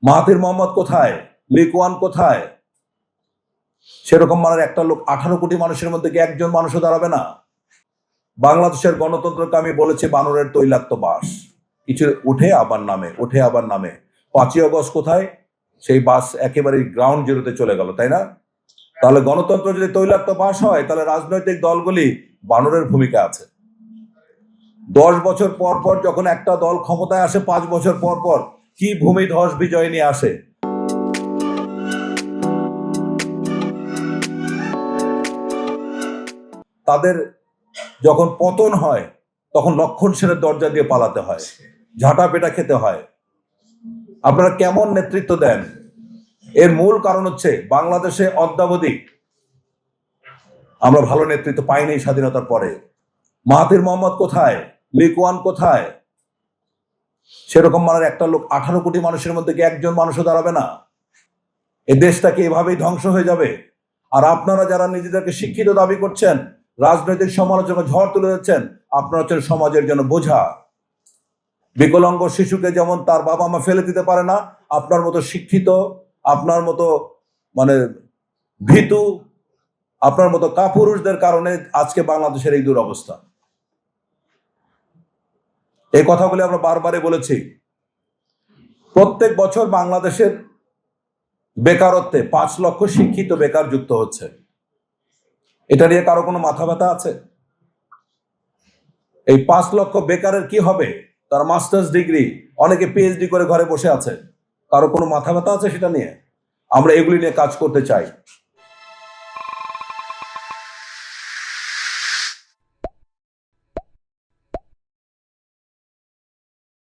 Mahathir Mohamad কোথায়, Lee Kuan কোথায়? সেরকম মানের একটা লোক 18 কোটি মানুষের মধ্যে কি একজন মানুষও দাঁড়াবে না? বাংলাদেশের গণতন্ত্রকে আমি বলেছি বানরের তৈলাক্ত বাস, কিছু উঠে আবার নামে, উঠে আবার নামে। 5ই আগস্ট কোথায়? সেই বাস একেবারে গ্রাউন্ড জিরোতে চলে গেল, তাই না? তাহলে গণতন্ত্র যদি তৈলাক্ত বাস হয়, তাহলে রাজনৈতিক দলগুলি বানরের ভূমিকা আছে। 10 বছর পর পর যখন একটা দল ক্ষমতায় আসে, 5 বছর পর পর কি ভূমিধস বিজয় নিয়ে আসে। তাদের যখন পতন হয়, তখন লক্ষণ সেনের দরজা দিয়ে পালাতে হয়, ঝাঁটা পেটা খেতে হয়। আপনারা কেমন নেতৃত্ব দেন? এর মূল কারণ হচ্ছে বাংলাদেশে অদ্যাবধি আমরা ভালো নেতৃত্ব পাইনি স্বাধীনতার পরে। মাহাথির মোহাম্মদ কোথায়, লিকুয়ান কোথায়? সেরকম মানের একটা লোক 18 কোটি মানুষের মধ্যে কি একজন মানুষও দাঁড়াবে না? এই দেশটা কি এভাবেই ধ্বংস হয়ে যাবে? আর আপনারা যারা নিজেদেরকে শিক্ষিত দাবি করছেন, রাজনৈতিক সমালোচনা ঝড় তুলে যাচ্ছেন, আপনারা হচ্ছেন সমাজের জন্য বোঝা। বিকলাঙ্গ শিশুকে যেমন তার বাবা মা ফেলে দিতে পারে না, আপনার মতো শিক্ষিত, আপনার মতো মানে ভীতু, আপনার মতো কাপুরুষদের কারণে আজকে বাংলাদেশের এই দুরবস্থা। এই কথাগুলি আমরা বারবারই বলেছি। প্রত্যেক বছর বাংলাদেশের বেকারত্বে 5 লক্ষ শিক্ষিত বেকার যুক্ত হচ্ছে। এটা নিয়ে কারো কোনো মাথা ব্যথা আছে? এই 5 লক্ষ বেকারের কি হবে? তার মাস্টার্স ডিগ্রি, অনেকে পিএইচডি করে ঘরে বসে আছে। কারো কোনো মাথা ব্যথা আছে সেটা নিয়ে? আমরা এগুলি নিয়ে কাজ করতে চাই।